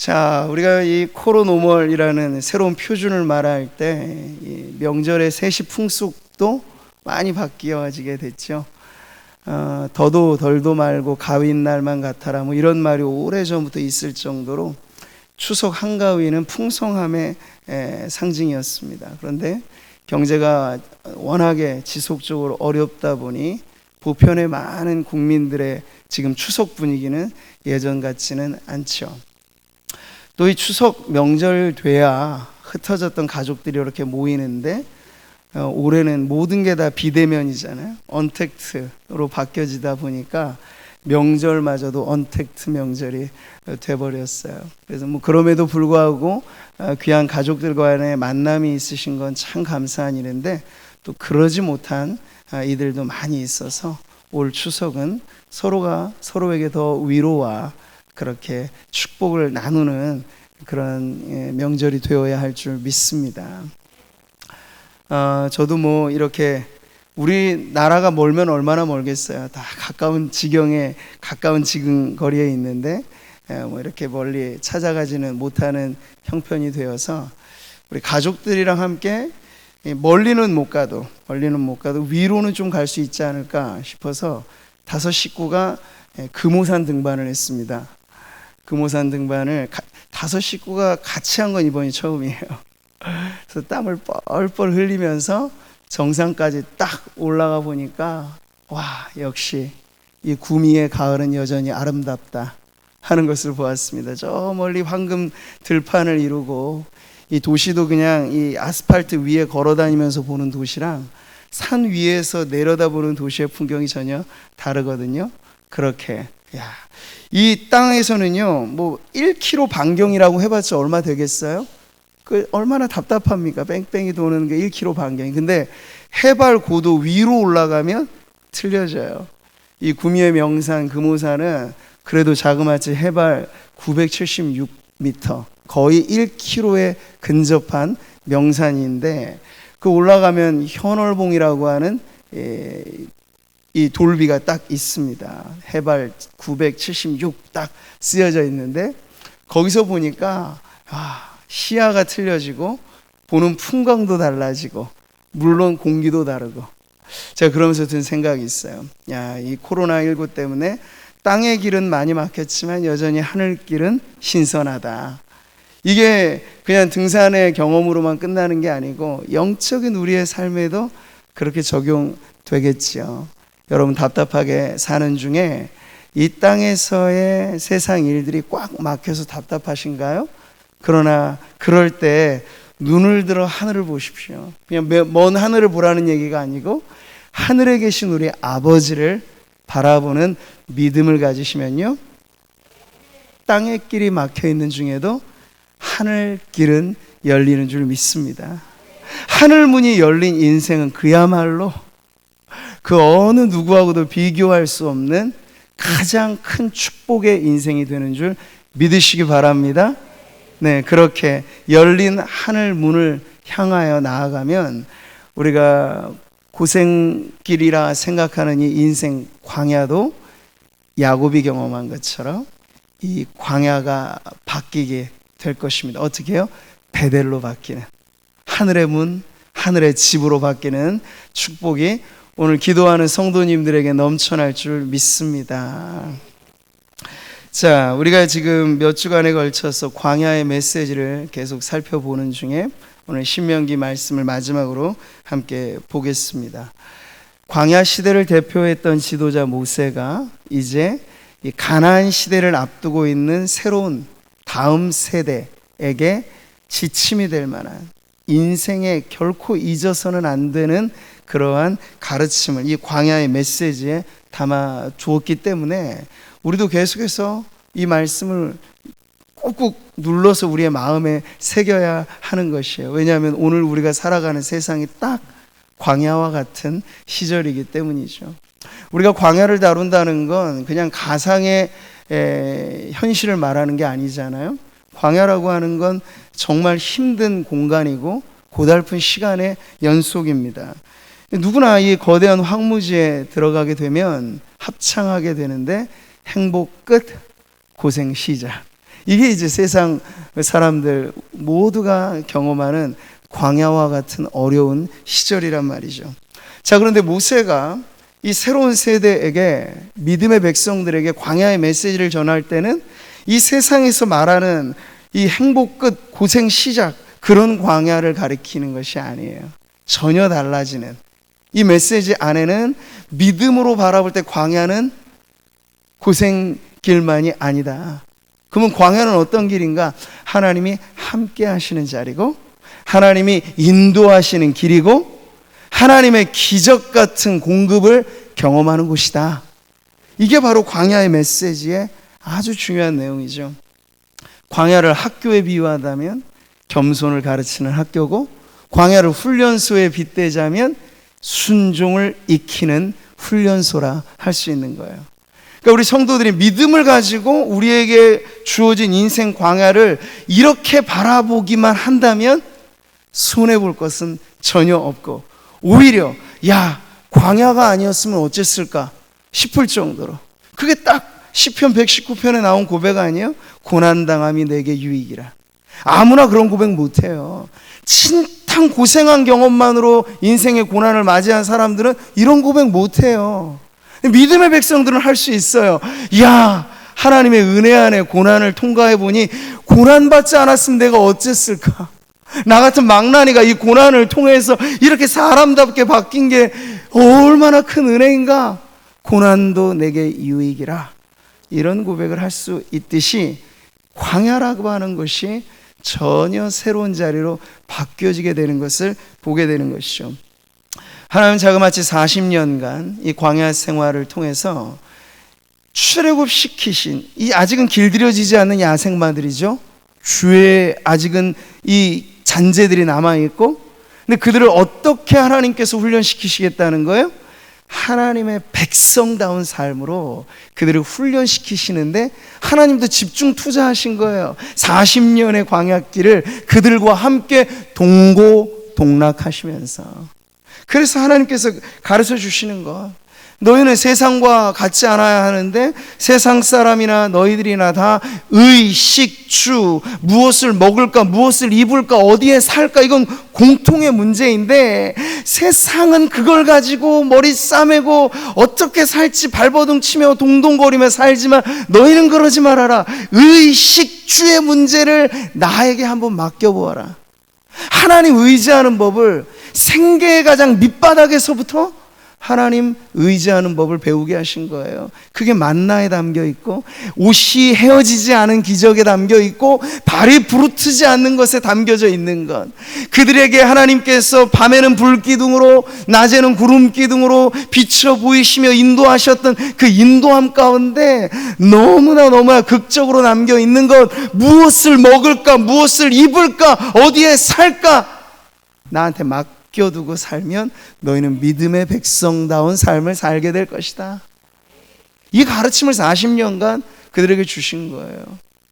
자, 우리가 이 코로노멀이라는 새로운 표준을 말할 때 이 명절의 세시 풍속도 많이 바뀌어지게 됐죠. 더도 덜도 말고 가위인 날만 같아라, 뭐 이런 말이 오래전부터 있을 정도로 추석 한가위는 풍성함의 상징이었습니다. 그런데 경제가 워낙에 지속적으로 어렵다 보니 보편의 많은 국민들의 지금 추석 분위기는 예전 같지는 않죠. 또 이 추석 명절 돼야 흩어졌던 가족들이 이렇게 모이는데 올해는 모든 게 다 비대면이잖아요. 언택트로 바뀌어지다 보니까 명절마저도 언택트 명절이 돼버렸어요. 그래서 뭐 그럼에도 불구하고 귀한 가족들과의 만남이 있으신 건 참 감사한 일인데, 또 그러지 못한 이들도 많이 있어서 올 추석은 서로가 서로에게 더 위로와 그렇게 축복을 나누는 그런 명절이 되어야 할 줄 믿습니다. 저도 뭐 이렇게 우리나라가 멀면 얼마나 멀겠어요. 다 가까운 지경에 가까운 지금 거리에 있는데 뭐 이렇게 멀리 찾아가지는 못하는 형편이 되어서 우리 가족들이랑 함께 멀리는 못 가도 위로는 좀 갈 수 있지 않을까 싶어서 5 식구가 금오산 등반을 했습니다. 금오산 등반을 5 식구가 같이 한 건 이번이 처음이에요. 그래서 땀을 뻘뻘 흘리면서 정상까지 딱 올라가 보니까 와, 역시 이 구미의 가을은 여전히 아름답다 하는 것을 보았습니다. 저 멀리 황금 들판을 이루고 이 도시도 그냥 이 아스팔트 위에 걸어 다니면서 보는 도시랑 산 위에서 내려다보는 도시의 풍경이 전혀 다르거든요. 그렇게 이 땅에서는요, 뭐 1km 반경이라고 해봤자 얼마 되겠어요? 그 얼마나 답답합니까? 뺑뺑이 도는 게 1km 반경이. 근데 해발 고도 위로 올라가면 틀려져요. 이 구미의 명산 금오산은 그래도 자그마치 해발 976m, 거의 1km에 근접한 명산인데, 그 올라가면 현월봉이라고 하는 이 돌비가 딱 있습니다. 해발 976 딱 쓰여져 있는데, 거기서 보니까 시야가 틀려지고 보는 풍광도 달라지고 물론 공기도 다르고, 제가 그러면서 든 생각이 있어요. 이 코로나19 때문에 땅의 길은 많이 막혔지만 여전히 하늘길은 신선하다. 이게 그냥 등산의 경험으로만 끝나는 게 아니고 영적인 우리의 삶에도 그렇게 적용되겠지요. 여러분, 답답하게 사는 중에 이 땅에서의 세상 일들이 꽉 막혀서 답답하신가요? 그러나 그럴 때 눈을 들어 하늘을 보십시오. 그냥 먼 하늘을 보라는 얘기가 아니고 하늘에 계신 우리 아버지를 바라보는 믿음을 가지시면요, 땅의 길이 막혀 있는 중에도 하늘 길은 열리는 줄 믿습니다. 하늘 문이 열린 인생은 그야말로 그 어느 누구하고도 비교할 수 없는 가장 큰 축복의 인생이 되는 줄 믿으시기 바랍니다. 네, 그렇게 열린 하늘 문을 향하여 나아가면 우리가 고생길이라 생각하는 이 인생 광야도 야곱이 경험한 것처럼 이 광야가 바뀌게 될 것입니다. 어떻게 해요? 베델로 바뀌는, 하늘의 문, 하늘의 집으로 바뀌는 축복이 오늘 기도하는 성도님들에게 넘쳐날 줄 믿습니다. 자, 우리가 지금 몇 주간에 걸쳐서 광야의 메시지를 계속 살펴보는 중에 오늘 신명기 말씀을 마지막으로 함께 보겠습니다. 광야 시대를 대표했던 지도자 모세가 이제 이 가나안 시대를 앞두고 있는 새로운 다음 세대에게 지침이 될 만한, 인생에 결코 잊어서는 안 되는 그러한 가르침을 이 광야의 메시지에 담아 주었기 때문에 우리도 계속해서 이 말씀을 꾹꾹 눌러서 우리의 마음에 새겨야 하는 것이에요. 왜냐하면 오늘 우리가 살아가는 세상이 딱 광야와 같은 시절이기 때문이죠. 우리가 광야를 다룬다는 건 그냥 가상의 현실을 말하는 게 아니잖아요. 광야라고 하는 건 정말 힘든 공간이고 고달픈 시간의 연속입니다. 누구나 이 거대한 황무지에 들어가게 되면 합창하게 되는데 행복 끝, 고생 시작. 이게 이제 세상 사람들 모두가 경험하는 광야와 같은 어려운 시절이란 말이죠. 자, 그런데 모세가 이 새로운 세대에게, 믿음의 백성들에게 광야의 메시지를 전할 때는 이 세상에서 말하는 이 행복 끝, 고생 시작, 그런 광야를 가리키는 것이 아니에요. 전혀 달라지는, 이 메시지 안에는 믿음으로 바라볼 때 광야는 고생 길만이 아니다. 그러면 광야는 어떤 길인가? 하나님이 함께 하시는 자리고, 하나님이 인도하시는 길이고, 하나님의 기적 같은 공급을 경험하는 곳이다. 이게 바로 광야의 메시지의 아주 중요한 내용이죠. 광야를 학교에 비유하다면 겸손을 가르치는 학교고, 광야를 훈련소에 빗대자면 순종을 익히는 훈련소라 할 수 있는 거예요. 그러니까 우리 성도들이 믿음을 가지고 우리에게 주어진 인생 광야를 이렇게 바라보기만 한다면 손해볼 것은 전혀 없고, 오히려 야, 광야가 아니었으면 어쨌을까 싶을 정도로, 그게 딱 시편 119편에 나온 고백 아니에요? 고난당함이 내게 유익이라. 아무나 그런 고백 못해요. 진탕 고생한 경험만으로 인생의 고난을 맞이한 사람들은 이런 고백 못해요. 믿음의 백성들은 할 수 있어요. 야, 하나님의 은혜 안에 고난을 통과해 보니 고난받지 않았으면 내가 어쨌을까? 나 같은 망나니가 이 고난을 통해서 이렇게 사람답게 바뀐 게 얼마나 큰 은혜인가? 고난도 내게 유익이라. 이런 고백을 할 수 있듯이 광야라고 하는 것이 전혀 새로운 자리로 바뀌어지게 되는 것을 보게 되는 것이죠. 하나님 자그마치 40년간 이 광야 생활을 통해서 출애굽시키신, 이 아직은 길들여지지 않는 야생마들이죠. 주에 아직은 이 잔재들이 남아있고, 근데 그들을 어떻게 하나님께서 훈련시키시겠다는 거예요? 하나님의 백성다운 삶으로 그들을 훈련시키시는데 하나님도 집중 투자하신 거예요. 40년의 광야길을 그들과 함께 동고동락하시면서. 그래서 하나님께서 가르쳐 주시는 것, 너희는 세상과 같지 않아야 하는데 세상 사람이나 너희들이나 다 의식주, 무엇을 먹을까, 무엇을 입을까, 어디에 살까, 이건 공통의 문제인데 세상은 그걸 가지고 머리 싸매고 어떻게 살지 발버둥 치며 동동거리며 살지만 너희는 그러지 말아라. 의식주의 문제를 나에게 한번 맡겨보아라. 하나님 의지하는 법을 생계의 가장 밑바닥에서부터 하나님 의지하는 법을 배우게 하신 거예요. 그게 만나에 담겨 있고, 옷이 헤어지지 않은 기적에 담겨 있고, 발이 부르트지 않는 것에 담겨져 있는 것. 그들에게 하나님께서 밤에는 불기둥으로 낮에는 구름기둥으로 비춰 보이시며 인도하셨던 그 인도함 가운데 너무나 극적으로 남겨 있는 것, 무엇을 먹을까, 무엇을 입을까, 어디에 살까, 나한테 맡겨두고 살면 너희는 믿음의 백성다운 삶을 살게 될 것이다. 이 가르침을 40년간 그들에게 주신 거예요.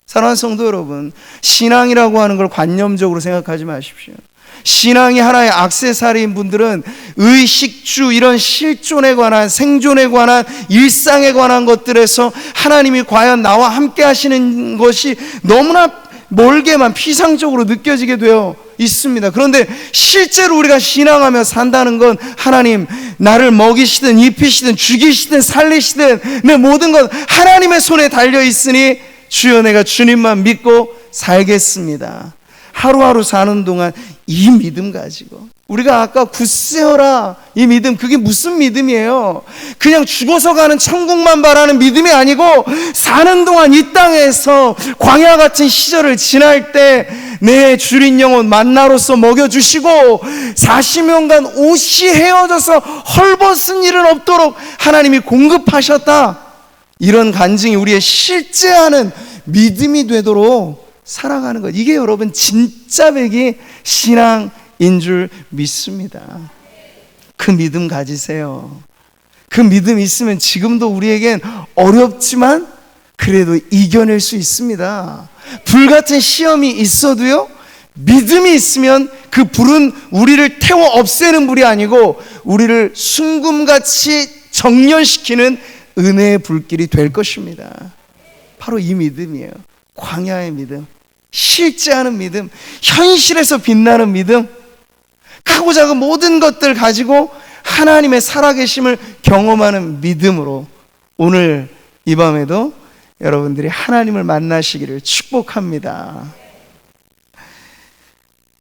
사랑하는 성도 여러분, 신앙이라고 하는 걸 관념적으로 생각하지 마십시오. 신앙이 하나의 액세서리인 분들은 의식주, 이런 실존에 관한, 생존에 관한, 일상에 관한 것들에서 하나님이 과연 나와 함께 하시는 것이 너무나 멀게만 피상적으로 느껴지게 되어 있습니다. 그런데 실제로 우리가 신앙하며 산다는 건 하나님 나를 먹이시든 입히시든 죽이시든 살리시든 내 모든 것 하나님의 손에 달려 있으니 주여 내가 주님만 믿고 살겠습니다. 하루하루 사는 동안 이 믿음 가지고, 우리가 아까 굳세어라, 이 믿음, 그게 무슨 믿음이에요? 그냥 죽어서 가는 천국만 바라는 믿음이 아니고 사는 동안 이 땅에서 광야 같은 시절을 지날 때 내 주린 영혼 만나로서 먹여주시고 40년간 옷이 헤어져서 헐벗은 일은 없도록 하나님이 공급하셨다. 이런 간증이 우리의 실제하는 믿음이 되도록 살아가는 것, 이게 여러분 진짜 백이 신앙인 줄 믿습니다. 그 믿음 가지세요. 그 믿음 있으면 지금도 우리에겐 어렵지만 그래도 이겨낼 수 있습니다. 불같은 시험이 있어도요, 믿음이 있으면 그 불은 우리를 태워 없애는 불이 아니고 우리를 순금같이 정련시키는 은혜의 불길이 될 것입니다. 바로 이 믿음이에요. 광야의 믿음, 실제하는 믿음, 현실에서 빛나는 믿음, 크고 작은 모든 것들 가지고 하나님의 살아계심을 경험하는 믿음으로 오늘 이 밤에도 여러분들이 하나님을 만나시기를 축복합니다.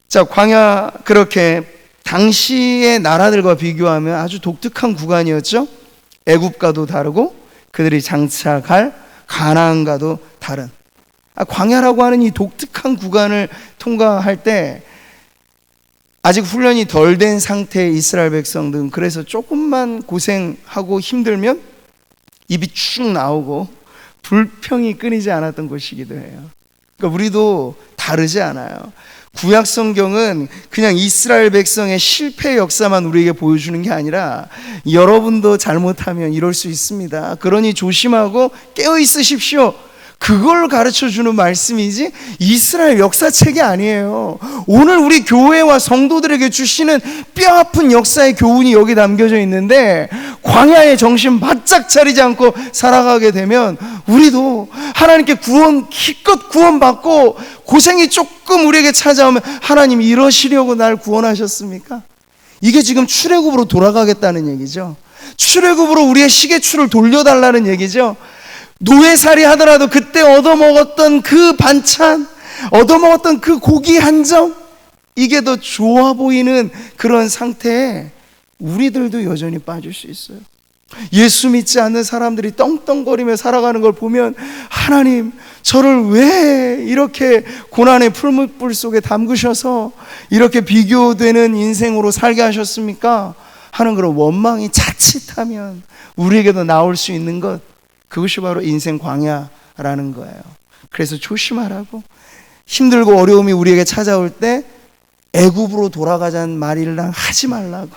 자, 광야, 그렇게 당시의 나라들과 비교하면 아주 독특한 구간이었죠. 애굽과도 다르고 그들이 장착할 가나안과도 다른, 광야라고 하는 이 독특한 구간을 통과할 때 아직 훈련이 덜 된 상태의 이스라엘 백성들은 그래서 조금만 고생하고 힘들면 입이 쭉 나오고 불평이 끊이지 않았던 곳이기도 해요. 그러니까 우리도 다르지 않아요. 구약 성경은 그냥 이스라엘 백성의 실패 역사만 우리에게 보여주는 게 아니라 여러분도 잘못하면 이럴 수 있습니다. 그러니 조심하고 깨어 있으십시오. 그걸 가르쳐 주는 말씀이지 이스라엘 역사책이 아니에요. 오늘 우리 교회와 성도들에게 주시는 뼈아픈 역사의 교훈이 여기 담겨져 있는데, 광야의 정신 바짝 차리지 않고 살아가게 되면 우리도 하나님께 기껏 구원받고 고생이 조금 우리에게 찾아오면 하나님 이러시려고 날 구원하셨습니까? 이게 지금 출애굽으로 돌아가겠다는 얘기죠. 출애굽으로 우리의 시계추를 돌려달라는 얘기죠. 노예살이 하더라도 그때 얻어먹었던 그 반찬, 얻어먹었던 그 고기 한 점, 이게 더 좋아 보이는 그런 상태에 우리들도 여전히 빠질 수 있어요. 예수 믿지 않는 사람들이 떵떵거리며 살아가는 걸 보면 하나님, 저를 왜 이렇게 고난의 풀무불 속에 담그셔서 이렇게 비교되는 인생으로 살게 하셨습니까? 하는 그런 원망이 자칫하면 우리에게도 나올 수 있는 것, 그것이 바로 인생 광야라는 거예요. 그래서 조심하라고, 힘들고 어려움이 우리에게 찾아올 때 애굽으로 돌아가자는 말을 하지 말라고.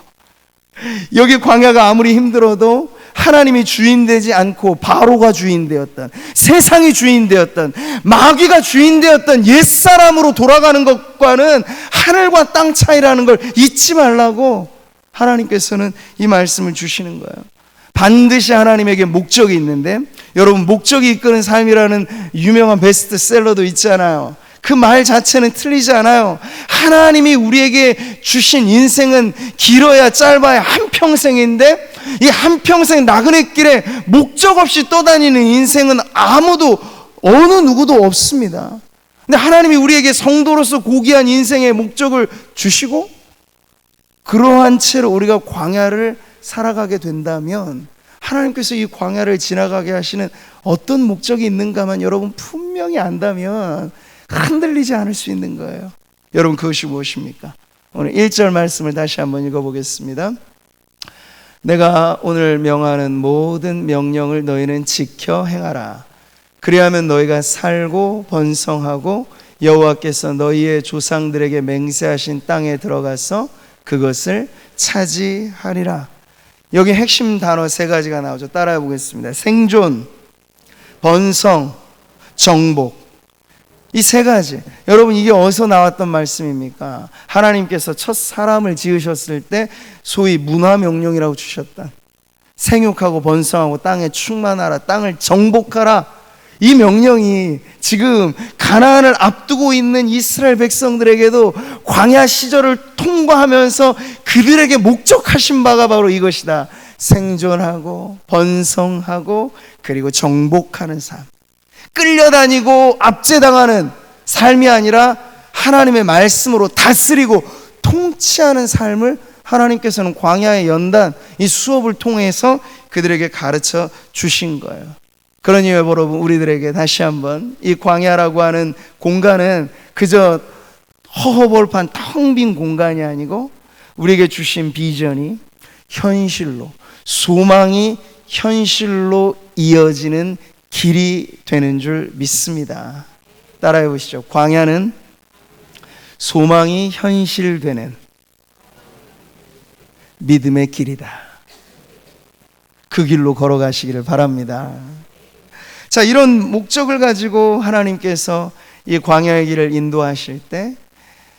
여기 광야가 아무리 힘들어도 하나님이 주인되지 않고 바로가 주인되었던, 세상이 주인되었던, 마귀가 주인되었던 옛사람으로 돌아가는 것과는 하늘과 땅 차이라는 걸 잊지 말라고 하나님께서는 이 말씀을 주시는 거예요. 반드시 하나님에게 목적이 있는데, 여러분, 목적이 이끄는 삶이라는 유명한 베스트셀러도 있잖아요. 그 말 자체는 틀리지 않아요. 하나님이 우리에게 주신 인생은 길어야 짧아야 한평생인데, 이 한평생 나그네 길에 목적 없이 떠다니는 인생은 아무도, 어느 누구도 없습니다. 근데 하나님이 우리에게 성도로서 고귀한 인생의 목적을 주시고, 그러한 채로 우리가 광야를 살아가게 된다면 하나님께서 이 광야를 지나가게 하시는 어떤 목적이 있는가만 여러분 분명히 안다면 흔들리지 않을 수 있는 거예요. 여러분, 그것이 무엇입니까? 오늘 1절 말씀을 다시 한번 읽어보겠습니다. 내가 오늘 명하는 모든 명령을 너희는 지켜 행하라. 그리하면 너희가 살고 번성하고 여호와께서 너희의 조상들에게 맹세하신 땅에 들어가서 그것을 차지하리라. 여기 핵심 단어 세 가지가 나오죠. 따라해 보겠습니다. 생존, 번성, 정복. 이 세 가지. 여러분, 이게 어디서 나왔던 말씀입니까? 하나님께서 첫 사람을 지으셨을 때 소위 문화명령이라고 주셨다. 생육하고 번성하고 땅에 충만하라, 땅을 정복하라. 이 명령이 지금 가나안을 앞두고 있는 이스라엘 백성들에게도 광야 시절을 통과하면서 그들에게 목적하신 바가 바로 이것이다. 생존하고 번성하고 그리고 정복하는 삶. 끌려다니고 압제당하는 삶이 아니라 하나님의 말씀으로 다스리고 통치하는 삶을 하나님께서는 광야의 연단, 이 수업을 통해서 그들에게 가르쳐 주신 거예요. 그러니 여러분, 우리들에게 다시 한번 이 광야라고 하는 공간은 그저 허허벌판 텅 빈 공간이 아니고 우리에게 주신 비전이 현실로, 소망이 현실로 이어지는 길이 되는 줄 믿습니다. 따라해 보시죠. 광야는 소망이 현실되는 믿음의 길이다. 그 길로 걸어가시기를 바랍니다. 자, 이런 목적을 가지고 하나님께서 이 광야의 길을 인도하실 때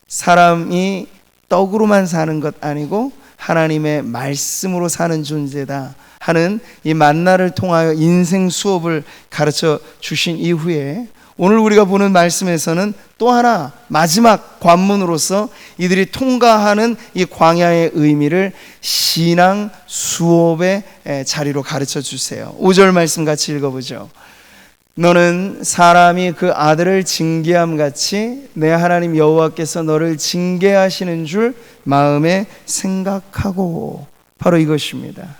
사람이 떡으로만 사는 것 아니고 하나님의 말씀으로 사는 존재다 하는 이 만나를 통하여 인생 수업을 가르쳐 주신 이후에 오늘 우리가 보는 말씀에서는 또 하나 마지막 관문으로서 이들이 통과하는 이 광야의 의미를 신앙 수업의 자리로 가르쳐 주세요. 5절 말씀 같이 읽어보죠. 너는 사람이 그 아들을 징계함 같이 내 하나님 여호와께서 너를 징계하시는 줄 마음에 생각하고. 바로 이것입니다.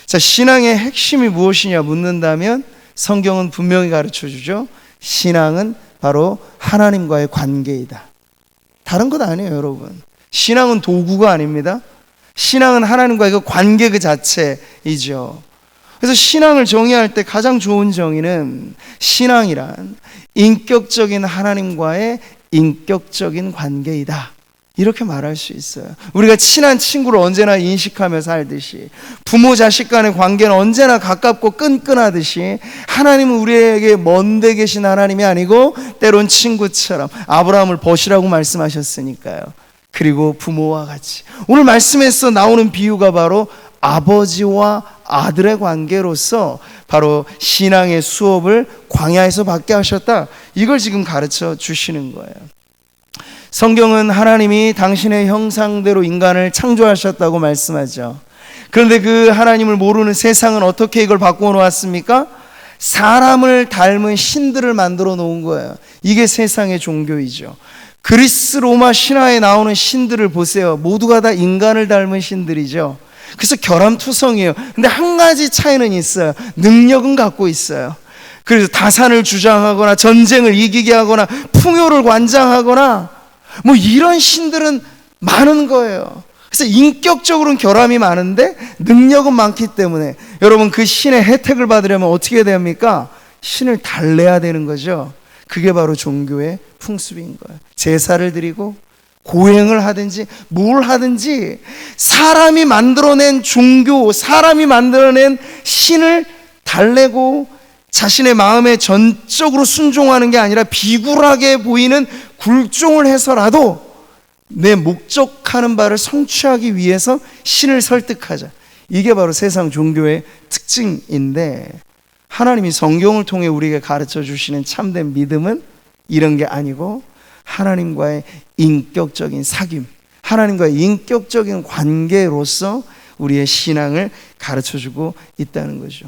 자, 신앙의 핵심이 무엇이냐 묻는다면 성경은 분명히 가르쳐 주죠. 신앙은 바로 하나님과의 관계이다. 다른 것 아니에요, 여러분. 신앙은 도구가 아닙니다. 신앙은 하나님과의 그 관계 그 자체이죠. 그래서 신앙을 정의할 때 가장 좋은 정의는 신앙이란 인격적인 하나님과의 인격적인 관계이다. 이렇게 말할 수 있어요. 우리가 친한 친구를 언제나 인식하며 살듯이, 부모 자식 간의 관계는 언제나 가깝고 끈끈하듯이, 하나님은 우리에게 먼데 계신 하나님이 아니고 때론 친구처럼 아브라함을 보시라고 말씀하셨으니까요. 그리고 부모와 같이 오늘 말씀에서 나오는 비유가 바로 아버지와 아들의 관계로서 바로 신앙의 수업을 광야에서 받게 하셨다. 이걸 지금 가르쳐 주시는 거예요. 성경은 하나님이 당신의 형상대로 인간을 창조하셨다고 말씀하죠. 그런데 그 하나님을 모르는 세상은 어떻게 이걸 바꾸어 놓았습니까? 사람을 닮은 신들을 만들어 놓은 거예요. 이게 세상의 종교이죠. 그리스 로마 신화에 나오는 신들을 보세요. 모두가 다 인간을 닮은 신들이죠. 그래서 결함투성이에요. 근데 한 가지 차이는 있어요. 능력은 갖고 있어요. 그래서 다산을 주장하거나 전쟁을 이기게 하거나 풍요를 관장하거나 뭐 이런 신들은 많은 거예요. 그래서 인격적으로는 결함이 많은데 능력은 많기 때문에 여러분, 그 신의 혜택을 받으려면 어떻게 해야 됩니까? 신을 달래야 되는 거죠. 그게 바로 종교의 풍습인 거예요. 제사를 드리고 고행을 하든지 뭘 하든지 사람이 만들어낸 종교, 사람이 만들어낸 신을 달래고 자신의 마음에 전적으로 순종하는 게 아니라 비굴하게 보이는 굴종을 해서라도 내 목적하는 바를 성취하기 위해서 신을 설득하자. 이게 바로 세상 종교의 특징인데, 하나님이 성경을 통해 우리에게 가르쳐 주시는 참된 믿음은 이런 게 아니고 하나님과의 인격적인 사귐, 하나님과의 인격적인 관계로서 우리의 신앙을 가르쳐 주고 있다는 거죠.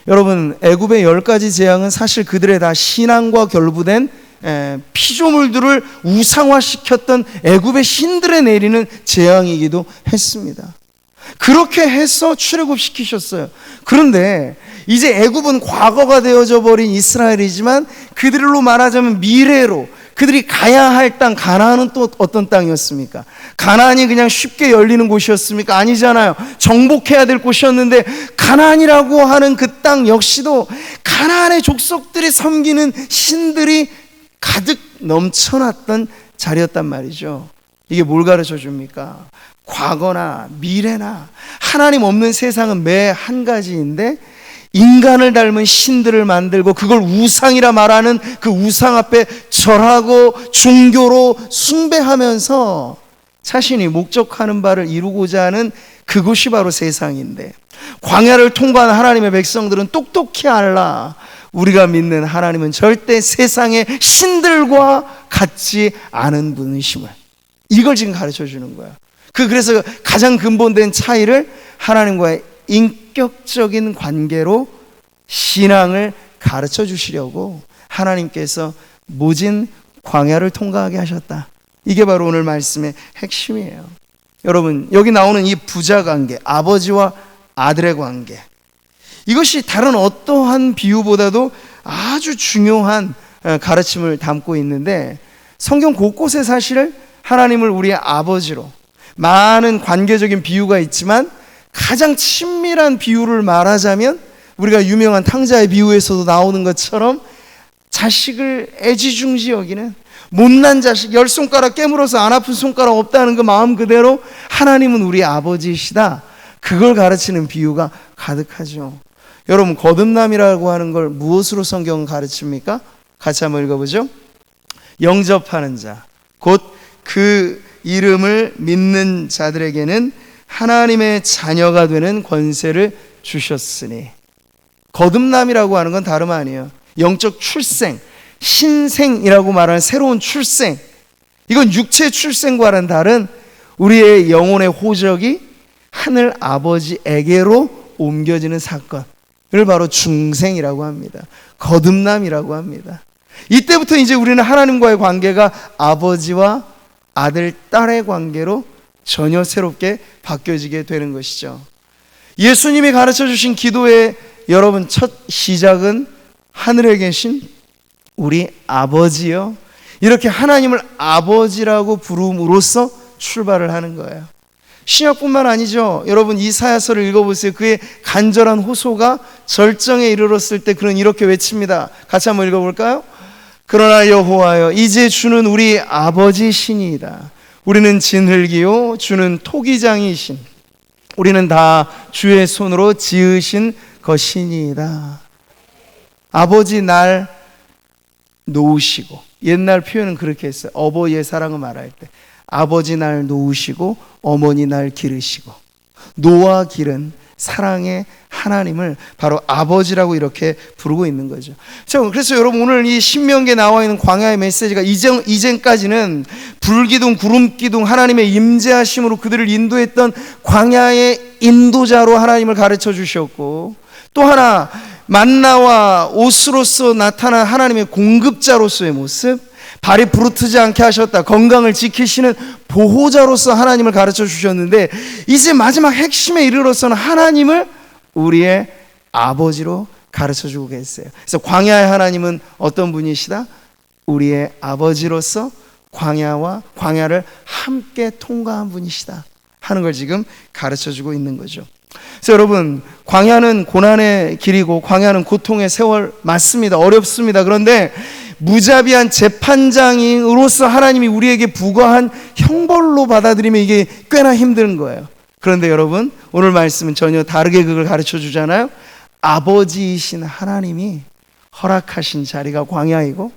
여러분, 애굽의 10가지 재앙은 사실 그들의 다 신앙과 결부된 피조물들을 우상화시켰던 애굽의 신들에 내리는 재앙이기도 했습니다. 그렇게 해서 출애굽시키셨어요. 그런데 이제 애굽은 과거가 되어져 버린 이스라엘이지만 그들로 말하자면 미래로 그들이 가야 할 땅 가나안은 또 어떤 땅이었습니까? 가나안이 그냥 쉽게 열리는 곳이었습니까? 아니잖아요. 정복해야 될 곳이었는데 가나안이라고 하는 그 땅 역시도 가나안의 족속들이 섬기는 신들이 가득 넘쳐났던 자리였단 말이죠. 이게 뭘 가르쳐 줍니까? 과거나 미래나 하나님 없는 세상은 매 한 가지인데 인간을 닮은 신들을 만들고 그걸 우상이라 말하는 그 우상 앞에 절하고 종교로 숭배하면서 자신이 목적하는 바를 이루고자 하는 그곳이 바로 세상인데, 광야를 통과한 하나님의 백성들은 똑똑히 알라. 우리가 믿는 하나님은 절대 세상의 신들과 같지 않은 분이심을, 이걸 지금 가르쳐 주는 거야. 그래서 가장 근본된 차이를 하나님과의 인격적인 관계로 신앙을 가르쳐 주시려고 하나님께서 모진 광야를 통과하게 하셨다. 이게 바로 오늘 말씀의 핵심이에요. 여러분, 여기 나오는 이 부자 관계, 아버지와 아들의 관계, 이것이 다른 어떠한 비유보다도 아주 중요한 가르침을 담고 있는데, 성경 곳곳에 사실 하나님을 우리의 아버지로, 많은 관계적인 비유가 있지만 가장 친밀한 비유를 말하자면 우리가 유명한 탕자의 비유에서도 나오는 것처럼 자식을 애지중지 여기는 못난 자식, 10손가락 깨물어서 안 아픈 손가락 없다는 그 마음 그대로 하나님은 우리 아버지이시다, 그걸 가르치는 비유가 가득하죠. 여러분, 거듭남이라고 하는 걸 무엇으로 성경은 가르칩니까? 같이 한번 읽어보죠. 영접하는 자, 곧 그 이름을 믿는 자들에게는 하나님의 자녀가 되는 권세를 주셨으니. 거듭남이라고 하는 건 다름 아니에요. 영적 출생, 신생이라고 말하는 새로운 출생, 이건 육체 출생과는 다른 우리의 영혼의 호적이 하늘 아버지에게로 옮겨지는 사건을 바로 중생이라고 합니다. 거듭남이라고 합니다. 이때부터 이제 우리는 하나님과의 관계가 아버지와 아들, 딸의 관계로 전혀 새롭게 바뀌어지게 되는 것이죠. 예수님이 가르쳐 주신 기도의 여러분 첫 시작은 하늘에 계신 우리 아버지요, 이렇게 하나님을 아버지라고 부름으로써 출발을 하는 거예요. 신약뿐만 아니죠. 여러분 이사야서를 읽어보세요. 그의 간절한 호소가 절정에 이르렀을 때 그는 이렇게 외칩니다. 같이 한번 읽어볼까요? 그러나 여호와여, 이제 주는 우리 아버지시니이다. 우리는 진흙이요 주는 토기장이신, 우리는 다 주의 손으로 지으신 것이니이다. 아버지 날 놓으시고, 옛날 표현은 그렇게 했어요. 어버이의 사랑을 말할 때 아버지 날 놓으시고 어머니 날 기르시고, 노아 기른 사랑의 하나님을 바로 아버지라고 이렇게 부르고 있는 거죠. 그래서 여러분 오늘 이 신명기에 나와 있는 광야의 메시지가 이전까지는 불기둥 구름기둥 하나님의 임재하심으로 그들을 인도했던 광야의 인도자로 하나님을 가르쳐 주셨고, 또 하나 만나와 옷으로서 나타난 하나님의 공급자로서의 모습, 발이 부르트지 않게 하셨다, 건강을 지키시는 보호자로서 하나님을 가르쳐 주셨는데, 이제 마지막 핵심에 이르러서는 하나님을 우리의 아버지로 가르쳐 주고 계세요. 그래서 광야의 하나님은 어떤 분이시다? 우리의 아버지로서 광야를 함께 통과한 분이시다 하는 걸 지금 가르쳐 주고 있는 거죠. 그래서 여러분, 광야는 고난의 길이고 광야는 고통의 세월 맞습니다. 어렵습니다. 그런데 무자비한 재판장으로서 하나님이 우리에게 부과한 형벌로 받아들이면 이게 꽤나 힘든 거예요. 그런데 여러분, 오늘 말씀은 전혀 다르게 그걸 가르쳐 주잖아요. 아버지이신 하나님이 허락하신 자리가 광야이고,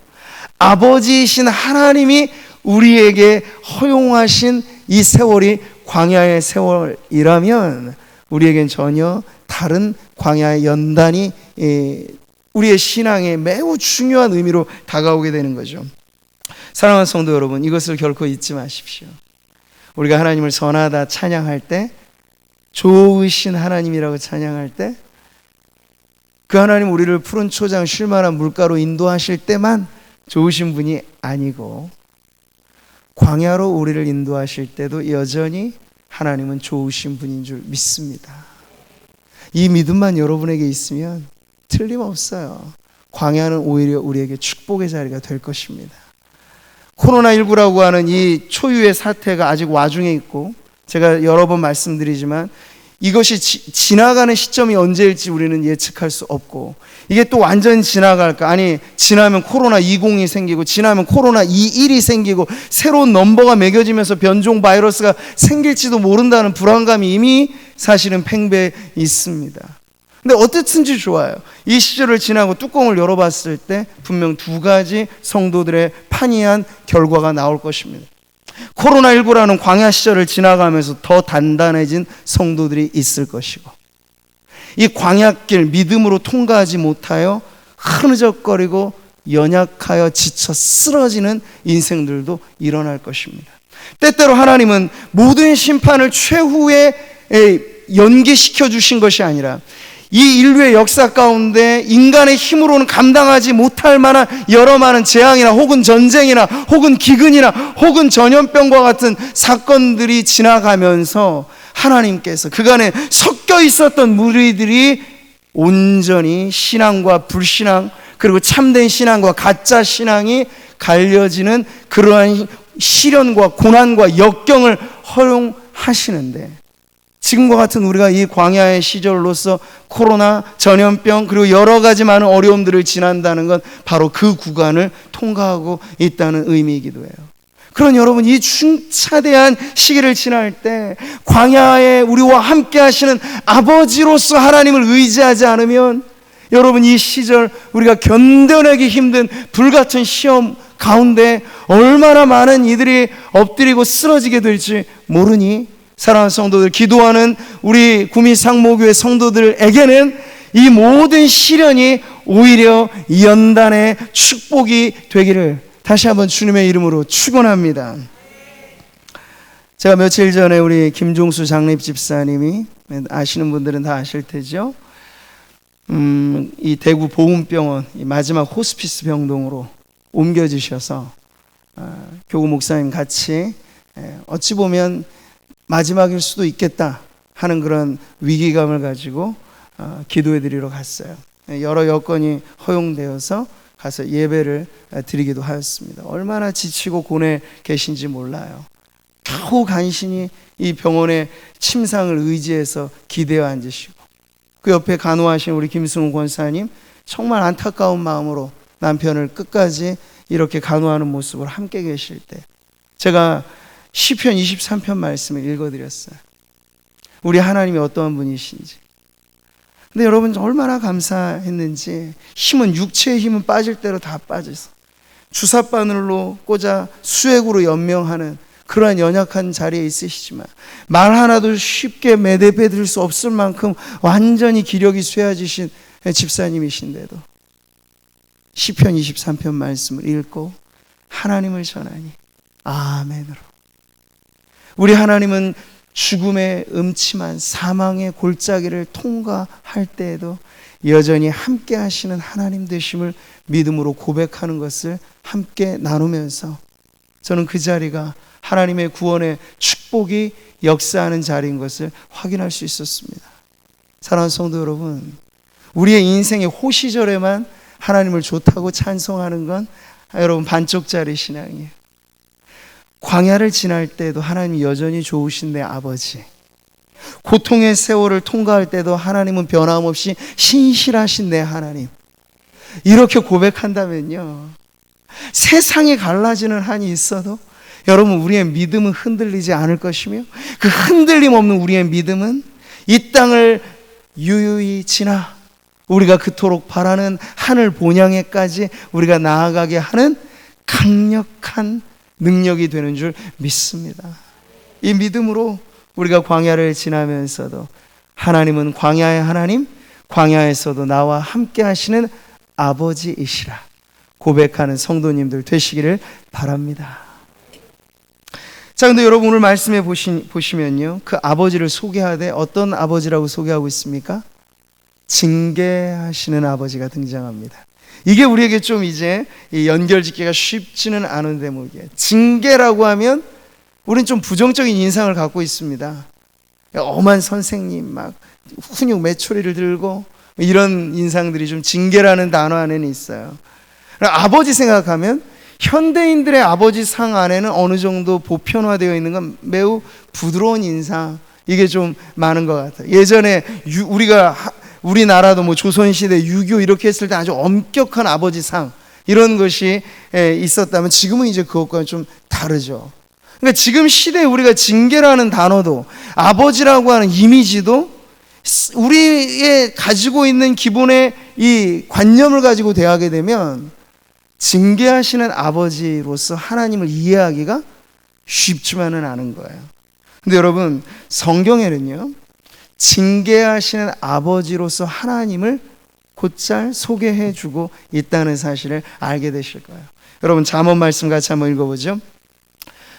아버지이신 하나님이 우리에게 허용하신 이 세월이 광야의 세월이라면 우리에겐 전혀 다른 광야의 연단이 우리의 신앙에 매우 중요한 의미로 다가오게 되는 거죠. 사랑하는 성도 여러분, 이것을 결코 잊지 마십시오. 우리가 하나님을 선하다 찬양할 때, 좋으신 하나님이라고 찬양할 때, 그 하나님 우리를 푸른 초장 쉴만한 물가로 인도하실 때만 좋으신 분이 아니고, 광야로 우리를 인도하실 때도 여전히 하나님은 좋으신 분인 줄 믿습니다. 이 믿음만 여러분에게 있으면 틀림없어요. 광야는 오히려 우리에게 축복의 자리가 될 것입니다. 코로나19라고 하는 이 초유의 사태가 아직 와중에 있고, 제가 여러 번 말씀드리지만 이것이 지나가는 시점이 언제일지 우리는 예측할 수 없고, 이게 또 완전히 지나갈까? 아니, 지나면 코로나20이 생기고, 지나면 코로나21이 생기고, 새로운 넘버가 매겨지면서 변종 바이러스가 생길지도 모른다는 불안감이 이미 사실은 팽배해 있습니다. 근데 어떻든지 좋아요. 이 시절을 지나고 뚜껑을 열어봤을 때 분명 두 가지 성도들의 판이한 결과가 나올 것입니다. 코로나19라는 광야 시절을 지나가면서 더 단단해진 성도들이 있을 것이고, 이 광야길 믿음으로 통과하지 못하여 흐느적거리고 연약하여 지쳐 쓰러지는 인생들도 일어날 것입니다. 때때로 하나님은 모든 심판을 최후에 연기시켜 주신 것이 아니라 이 인류의 역사 가운데 인간의 힘으로는 감당하지 못할 만한 여러 많은 재앙이나 혹은 전쟁이나 혹은 기근이나 혹은 전염병과 같은 사건들이 지나가면서 하나님께서 그간에 섞여 있었던 무리들이 온전히 신앙과 불신앙, 그리고 참된 신앙과 가짜 신앙이 갈려지는 그러한 시련과 고난과 역경을 허용하시는데, 지금과 같은 우리가 이 광야의 시절로서 코로나, 전염병, 그리고 여러 가지 많은 어려움들을 지난다는 건 바로 그 구간을 통과하고 있다는 의미이기도 해요. 그런 여러분, 이 중차대한 시기를 지날 때 광야에 우리와 함께 하시는 아버지로서 하나님을 의지하지 않으면, 여러분 이 시절 우리가 견뎌내기 힘든 불같은 시험 가운데 얼마나 많은 이들이 엎드리고 쓰러지게 될지 모르니, 사랑하는 성도들, 기도하는 우리 구미 상모교회 성도들에게는 이 모든 시련이 오히려 연단의 축복이 되기를 다시 한번 주님의 이름으로 축원합니다. 제가 며칠 전에 우리 김종수 장립 집사님이, 아시는 분들은 다 아실 테죠, 이 대구 보훈병원 이 마지막 호스피스 병동으로 옮겨지셔서 교구 목사님 같이 어찌 보면 마지막일 수도 있겠다 하는 그런 위기감을 가지고 기도해 드리러 갔어요. 여러 여건이 허용되어서 가서 예배를 드리기도 하였습니다. 얼마나 지치고 고뇌 계신지 몰라요. 겨우 간신히 이 병원의 침상을 의지해서 기대어 앉으시고, 그 옆에 간호하신 우리 김승훈 권사님 정말 안타까운 마음으로 남편을 끝까지 이렇게 간호하는 모습을 함께 계실 때 제가 시편 23편 말씀을 읽어드렸어요. 우리 하나님이 어떠한 분이신지. 근데 여러분 얼마나 감사했는지, 힘은, 육체의 힘은 빠질 대로 다 빠져서 주사바늘로 꽂아 수액으로 연명하는 그러한 연약한 자리에 있으시지만 말 하나도 쉽게 매듭해 드릴 수 없을 만큼 완전히 기력이 쇠해지신 집사님이신데도 시편 23편 말씀을 읽고 하나님을 전하니 아멘으로, 우리 하나님은 죽음의 음침한 사망의 골짜기를 통과할 때에도 여전히 함께 하시는 하나님 되심을 믿음으로 고백하는 것을 함께 나누면서 저는 그 자리가 하나님의 구원의 축복이 역사하는 자리인 것을 확인할 수 있었습니다. 사랑하는 성도 여러분, 우리의 인생의 호시절에만 하나님을 좋다고 찬송하는 건 여러분 반쪽짜리 신앙이에요. 광야를 지날 때도 하나님이 여전히 좋으신 내 아버지, 고통의 세월을 통과할 때도 하나님은 변함없이 신실하신 내 하나님, 이렇게 고백한다면요, 세상이 갈라지는 한이 있어도 여러분 우리의 믿음은 흔들리지 않을 것이며, 그 흔들림 없는 우리의 믿음은 이 땅을 유유히 지나 우리가 그토록 바라는 하늘 본향에까지 우리가 나아가게 하는 강력한 능력이 되는 줄 믿습니다. 이 믿음으로 우리가 광야를 지나면서도 하나님은 광야의 하나님, 광야에서도 나와 함께 하시는 아버지이시라 고백하는 성도님들 되시기를 바랍니다. 자, 근데 여러분 오늘 말씀에 보시면요, 그 아버지를 소개하되 어떤 아버지라고 소개하고 있습니까? 징계하시는 아버지가 등장합니다. 이게 우리에게 좀 이제 연결짓기가 쉽지는 않은 대목이에요. 징계라고 하면 우리는 좀 부정적인 인상을 갖고 있습니다. 엄한 선생님, 막 훈육 메추리를 들고 이런 인상들이 좀 징계라는 단어 안에는 있어요. 아버지 생각하면 현대인들의 아버지 상 안에는 어느 정도 보편화되어 있는 건 매우 부드러운 인상, 이게 좀 많은 것 같아요. 예전에 우리나라도 뭐 조선시대 6.25 이렇게 했을 때 아주 엄격한 아버지 상, 이런 것이 있었다면 지금은 이제 그것과는 좀 다르죠. 그러니까 지금 시대에 우리가 징계라는 단어도, 아버지라고 하는 이미지도 우리의 가지고 있는 기본의 이 관념을 가지고 대하게 되면 징계하시는 아버지로서 하나님을 이해하기가 쉽지만은 않은 거예요. 근데 여러분, 성경에는요, 징계하시는 아버지로서 하나님을 곧잘 소개해 주고 있다는 사실을 알게 되실 거예요. 여러분 잠언 말씀 같이 한번 읽어보죠.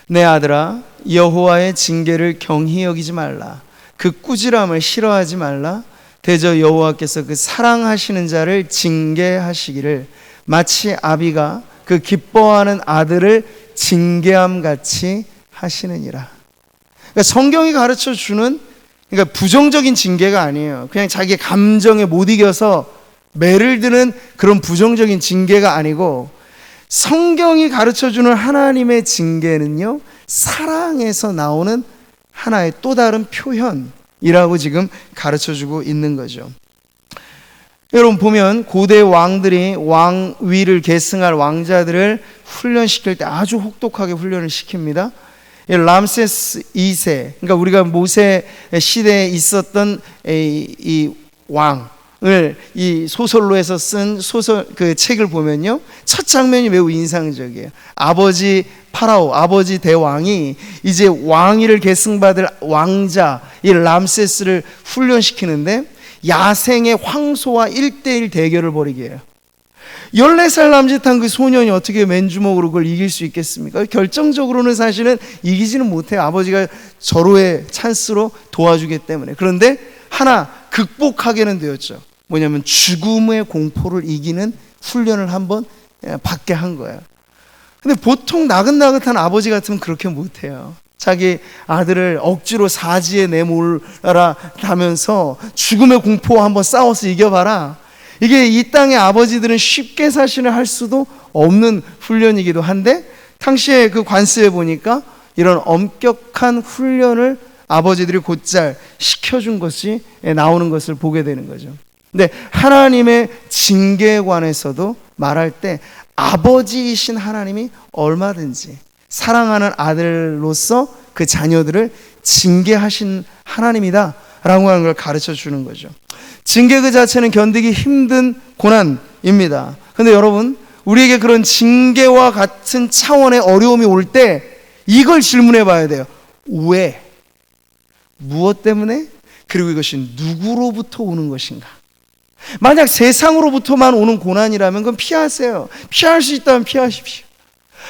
내 아들아, 여호와의 징계를 경히 여기지 말라. 그 꾸지람을 싫어하지 말라. 대저 여호와께서 그 사랑하시는 자를 징계하시기를 마치 아비가 그 기뻐하는 아들을 징계함 같이 하시느니라. 그러니까 성경이 가르쳐 주는, 그러니까 부정적인 징계가 아니에요. 그냥 자기 감정에 못 이겨서 매를 드는 그런 부정적인 징계가 아니고, 성경이 가르쳐주는 하나님의 징계는요, 사랑에서 나오는 하나의 또 다른 표현이라고 지금 가르쳐주고 있는 거죠. 여러분 보면 고대 왕들이 왕위를 계승할 왕자들을 훈련시킬 때 아주 혹독하게 훈련을 시킵니다. 람세스 2세, 그러니까 우리가 모세 시대에 있었던 이 왕을 이 소설로 해서 쓴 소설 그 책을 보면요, 첫 장면이 매우 인상적이에요. 아버지 파라오, 아버지 대왕이 이제 왕위를 계승받을 왕자 이 람세스를 훈련시키는데 야생의 황소와 1대1 대결을 벌이게 해요. 14살 남짓한 그 소년이 어떻게 맨주먹으로 그걸 이길 수 있겠습니까? 결정적으로는 사실은 이기지는 못해요. 아버지가 절호의 찬스로 도와주기 때문에. 그런데 하나 극복하게는 되었죠. 뭐냐면 죽음의 공포를 이기는 훈련을 한번 받게 한 거예요. 근데 보통 나긋나긋한 아버지 같으면 그렇게 못해요. 자기 아들을 억지로 사지에 내몰아라 하면서 죽음의 공포와 한번 싸워서 이겨봐라. 이게 이 땅의 아버지들은 쉽게 사실을 할 수도 없는 훈련이기도 한데, 당시에 그 관습에 보니까 이런 엄격한 훈련을 아버지들이 곧잘 시켜준 것이 나오는 것을 보게 되는 거죠. 근데 하나님의 징계에 관해서도 말할 때 아버지이신 하나님이 얼마든지 사랑하는 아들로서 그 자녀들을 징계하신 하나님이다 라고 하는 걸 가르쳐 주는 거죠. 징계 그 자체는 견디기 힘든 고난입니다. 근데 여러분, 우리에게 그런 징계와 같은 차원의 어려움이 올 때 이걸 질문해 봐야 돼요. 왜? 무엇 때문에? 그리고 이것이 누구로부터 오는 것인가? 만약 세상으로부터만 오는 고난이라면 그건 피하세요. 피할 수 있다면 피하십시오.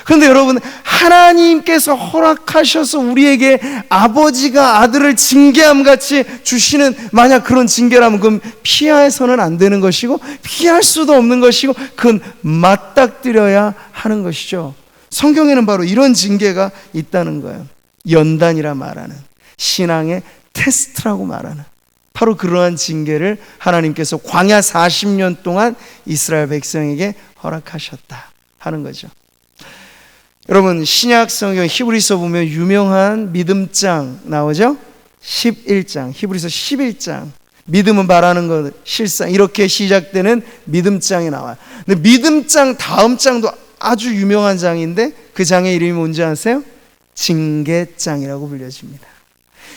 그런데 여러분, 하나님께서 허락하셔서 우리에게 아버지가 아들을 징계함 같이 주시는 만약 그런 징계라면 그건 피해서는 안 되는 것이고 피할 수도 없는 것이고 그건 맞닥뜨려야 하는 것이죠. 성경에는 바로 이런 징계가 있다는 거예요. 연단이라 말하는, 신앙의 테스트라고 말하는, 바로 그러한 징계를 하나님께서 광야 40년 동안 이스라엘 백성에게 허락하셨다 하는 거죠. 여러분, 신약 성경 히브리서 보면 유명한 믿음장 나오죠? 11장, 히브리서 11장. 믿음은 바라는 것, 실상, 이렇게 시작되는 믿음장이 나와요. 근데 믿음장 다음 장도 아주 유명한 장인데 그 장의 이름이 뭔지 아세요? 징계장이라고 불려집니다.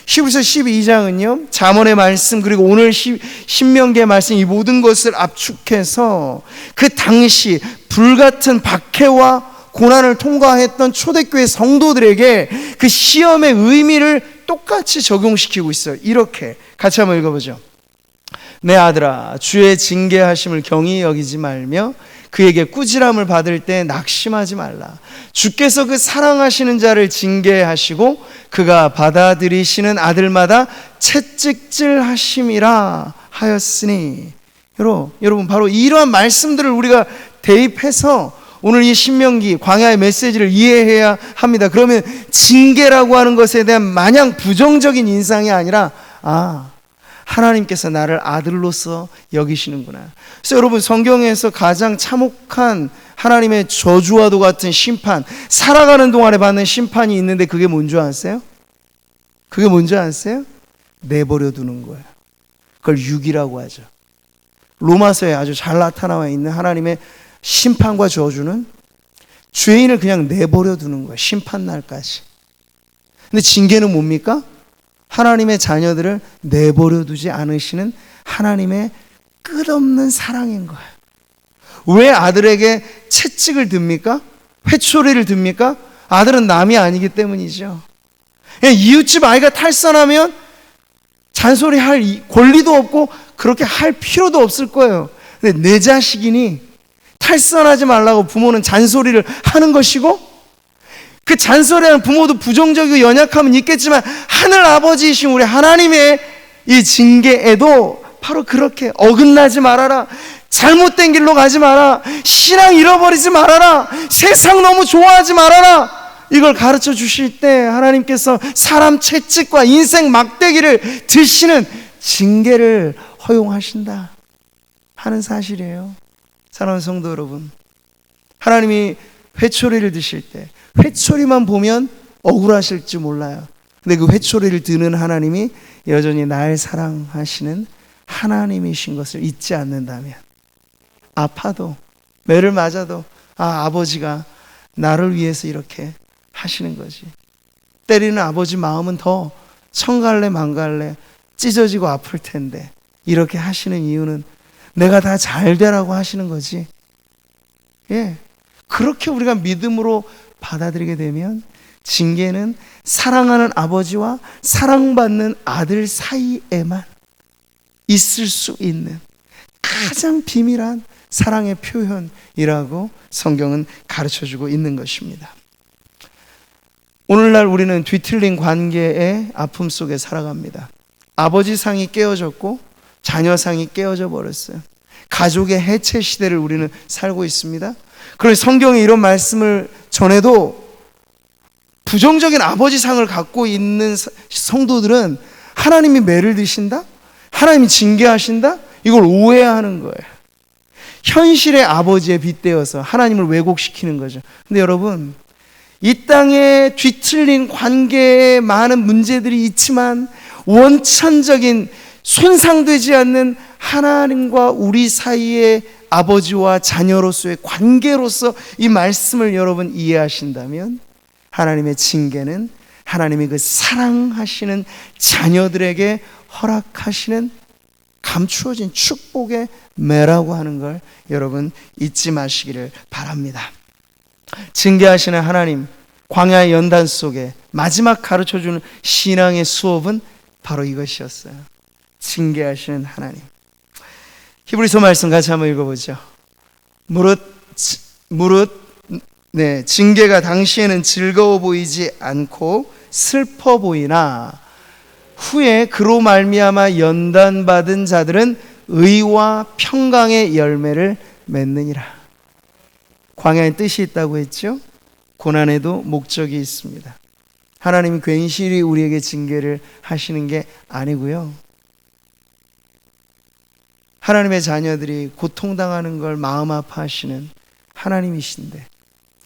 히브리서 12장은요, 잠언의 말씀 그리고 오늘 신명기의 말씀, 이 모든 것을 압축해서 그 당시 불같은 박해와 고난을 통과했던 초대교회 성도들에게 그 시험의 의미를 똑같이 적용시키고 있어요. 이렇게 같이 한번 읽어보죠. 내 아들아, 주의 징계하심을 경히 여기지 말며 그에게 꾸지람을 받을 때 낙심하지 말라. 주께서 그 사랑하시는 자를 징계하시고 그가 받아들이시는 아들마다 채찍질하심이라 하였으니. 여러분, 바로 이러한 말씀들을 우리가 대입해서 오늘 이 신명기 광야의 메시지를 이해해야 합니다. 그러면 징계라고 하는 것에 대한 마냥 부정적인 인상이 아니라, 하나님께서 나를 아들로서 여기시는구나. 그래서 여러분, 성경에서 가장 참혹한 하나님의 저주와도 같은 심판, 살아가는 동안에 받는 심판이 있는데 그게 뭔지 아세요? 그게 뭔지 아세요? 내버려 두는 거예요. 그걸 유기라고 하죠. 로마서에 아주 잘 나타나와 있는 하나님의 심판과 저주는 죄인을 그냥 내버려 두는 거예요. 심판날까지. 근데 징계는 뭡니까? 하나님의 자녀들을 내버려 두지 않으시는 하나님의 끝없는 사랑인 거예요. 왜 아들에게 채찍을 듭니까? 회초리를 듭니까? 아들은 남이 아니기 때문이죠. 이웃집 아이가 탈선하면 잔소리할 권리도 없고 그렇게 할 필요도 없을 거예요. 근데 내 자식이니 탈선하지 말라고 부모는 잔소리를 하는 것이고, 그 잔소리하는 부모도 부정적이고 연약함은 있겠지만 하늘 아버지이신 우리 하나님의 이 징계에도 바로 그렇게 어긋나지 말아라, 잘못된 길로 가지 마라, 신앙 잃어버리지 말아라, 세상 너무 좋아하지 말아라, 이걸 가르쳐 주실 때 하나님께서 사람 채찍과 인생 막대기를 드시는 징계를 허용하신다 하는 사실이에요. 사랑하는 성도 여러분, 하나님이 회초리를 드실 때 회초리만 보면 억울하실지 몰라요. 근데 그 회초리를 드는 하나님이 여전히 날 사랑하시는 하나님이신 것을 잊지 않는다면, 아파도 매를 맞아도 아버지가 나를 위해서 이렇게 하시는 거지. 때리는 아버지 마음은 더 천갈래 만갈래 찢어지고 아플 텐데 이렇게 하시는 이유는 내가 다 잘 되라고 하시는 거지. 그렇게 우리가 믿음으로 받아들이게 되면 징계는 사랑하는 아버지와 사랑받는 아들 사이에만 있을 수 있는 가장 비밀한 사랑의 표현이라고 성경은 가르쳐주고 있는 것입니다. 오늘날 우리는 뒤틀린 관계의 아픔 속에 살아갑니다. 아버지 상이 깨어졌고 자녀 상이 깨어져 버렸어요. 가족의 해체 시대를 우리는 살고 있습니다. 그래서 성경에 이런 말씀을 전해도 부정적인 아버지 상을 갖고 있는 성도들은 하나님이 매를 드신다? 하나님이 징계하신다? 이걸 오해하는 거예요. 현실의 아버지에 빗대어서 하나님을 왜곡시키는 거죠. 근데 여러분, 이 땅에 뒤틀린 관계에 많은 문제들이 있지만 원천적인 손상되지 않는 하나님과 우리 사이의 아버지와 자녀로서의 관계로서 이 말씀을 여러분 이해하신다면 하나님의 징계는 하나님이 그 사랑하시는 자녀들에게 허락하시는 감추어진 축복의 매라고 하는 걸 여러분 잊지 마시기를 바랍니다. 징계하시는 하나님, 광야의 연단 속에 마지막 가르쳐주는 신앙의 수업은 바로 이것이었어요. 징계하시는 하나님. 히브리서 말씀 같이 한번 읽어보죠. 징계가 당시에는 즐거워 보이지 않고 슬퍼 보이나 후에 그로 말미암아 연단받은 자들은 의와 평강의 열매를 맺느니라. 광야에 뜻이 있다고 했죠? 고난에도 목적이 있습니다. 하나님이 괜시리 우리에게 징계를 하시는 게 아니고요. 하나님의 자녀들이 고통당하는 걸 마음 아파하시는 하나님이신데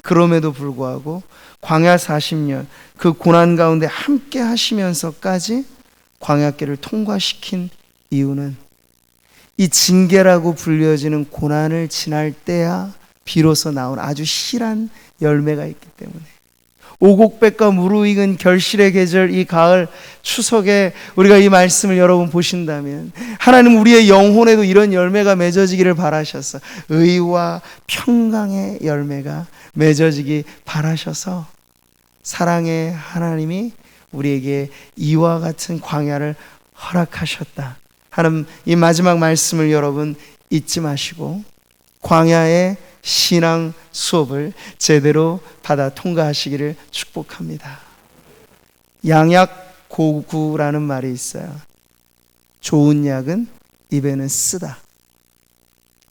그럼에도 불구하고 광야 40년 그 고난 가운데 함께 하시면서까지 광야길을 통과시킨 이유는 이 징계라고 불려지는 고난을 지날 때야 비로소 나온 아주 실한 열매가 있기 때문에 오곡백과 무르익은 결실의 계절 이 가을 추석에 우리가 이 말씀을 여러분 보신다면 하나님 우리의 영혼에도 이런 열매가 맺어지기를 바라셔서 의와 평강의 열매가 맺어지기 바라셔서 사랑의 하나님이 우리에게 이와 같은 광야를 허락하셨다 하는 이 마지막 말씀을 여러분 잊지 마시고 광야의 신앙 수업을 제대로 받아 통과하시기를 축복합니다. 양약고구라는 말이 있어요. 좋은 약은 입에는 쓰다.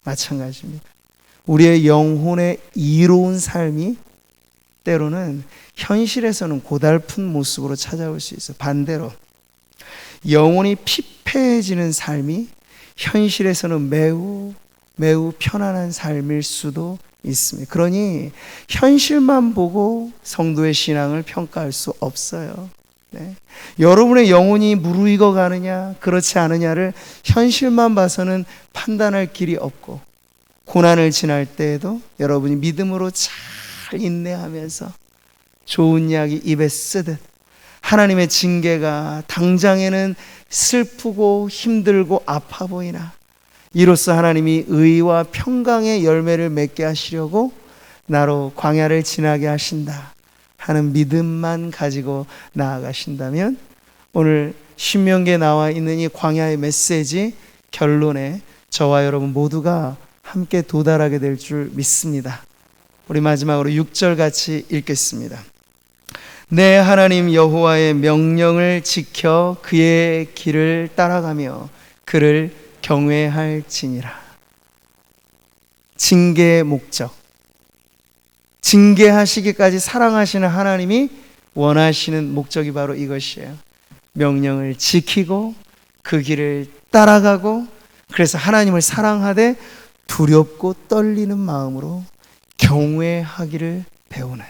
마찬가지입니다. 우리의 영혼의 이로운 삶이 때로는 현실에서는 고달픈 모습으로 찾아올 수 있어요. 반대로 영혼이 피폐해지는 삶이 현실에서는 매우 편안한 삶일 수도 있습니다. 그러니 현실만 보고 성도의 신앙을 평가할 수 없어요. 네. 여러분의 영혼이 무르익어 가느냐 그렇지 않느냐를 현실만 봐서는 판단할 길이 없고 고난을 지날 때에도 여러분이 믿음으로 잘 인내하면서 좋은 약이 입에 쓰듯 하나님의 징계가 당장에는 슬프고 힘들고 아파 보이나 이로써 하나님이 의와 평강의 열매를 맺게 하시려고 나로 광야를 지나게 하신다 하는 믿음만 가지고 나아가신다면 오늘 신명기에 나와 있는 이 광야의 메시지 결론에 저와 여러분 모두가 함께 도달하게 될 줄 믿습니다. 우리 마지막으로 6절 같이 읽겠습니다. 내 하나님 여호와의 명령을 지켜 그의 길을 따라가며 그를 경외할지니라. 징계의 목적, 징계하시기까지 사랑하시는 하나님이 원하시는 목적이 바로 이것이에요. 명령을 지키고 그 길을 따라가고 그래서 하나님을 사랑하되 두렵고 떨리는 마음으로 경외하기를 배우는,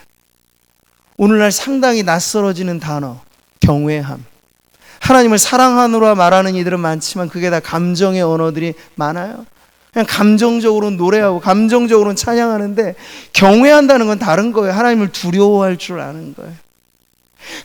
오늘날 상당히 낯설어지는 단어 경외함. 하나님을 사랑하노라 말하는 이들은 많지만 그게 다 감정의 언어들이 많아요. 그냥 감정적으로는 노래하고 감정적으로는 찬양하는데 경외한다는 건 다른 거예요. 하나님을 두려워할 줄 아는 거예요.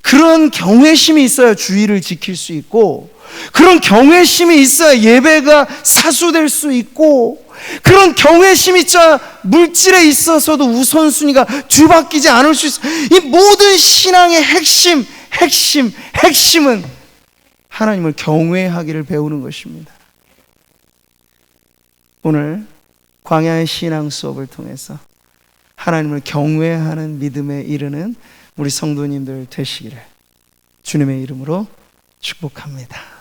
그런 경외심이 있어야 주의를 지킬 수 있고, 그런 경외심이 있어야 예배가 사수될 수 있고, 그런 경외심이 있어야 물질에 있어서도 우선순위가 뒤바뀌지 않을 수 있어요. 이 모든 신앙의 핵심은 하나님을 경외하기를 배우는 것입니다. 오늘 광야의 신앙 수업을 통해서 하나님을 경외하는 믿음에 이르는 우리 성도님들 되시기를 주님의 이름으로 축복합니다.